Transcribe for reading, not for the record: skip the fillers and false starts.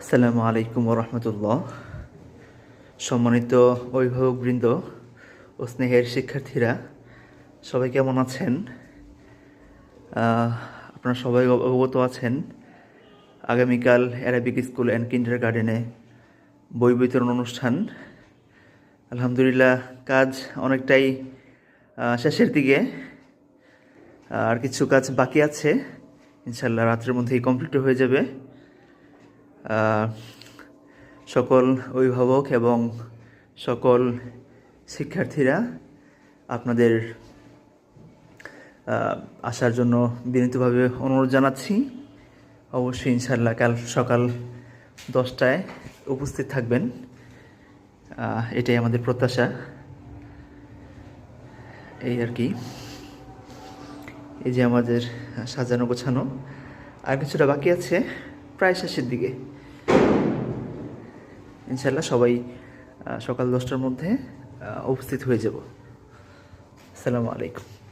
আসসালামু আলাইকুম রহমতুল্লাহ। সম্মানিত অভিভাবকবৃন্দ ও স্নেহের শিক্ষার্থীরা, সবাই কেমন আছেন? আপনারা সবাই অবগত আছেন আগামীকাল অ্যারাবিক স্কুল অ্যান্ড কিন্ডার গার্ডেনে বই বিতরণ অনুষ্ঠান। আলহামদুলিল্লাহ, কাজ অনেকটাই শেষের দিকে, আর কিছু কাজ বাকি আছে। ইনশাল্লাহ রাত্রের মধ্যেই কমপ্লিট হয়ে যাবে। সকল অভিভাবক এবং সকল শিক্ষার্থীরা আপনাদের আসার জন্য বিনীতভাবে অনুরোধ জানাচ্ছি। অবশ্যই ইনশাল্লাহ কাল সকাল 10টায় উপস্থিত থাকবেন, এটাই আমাদের প্রত্যাশা। এই আর কি, এই যে আমাদের সাজানো গোছানো, আর কিছুটা বাকি আছে, প্রায় শেষের দিকে। ইনশাল্লাহ সবাই সকাল 10টার মধ্যে উপস্থিত হয়ে যাব। আসসালামু আলাইকুম।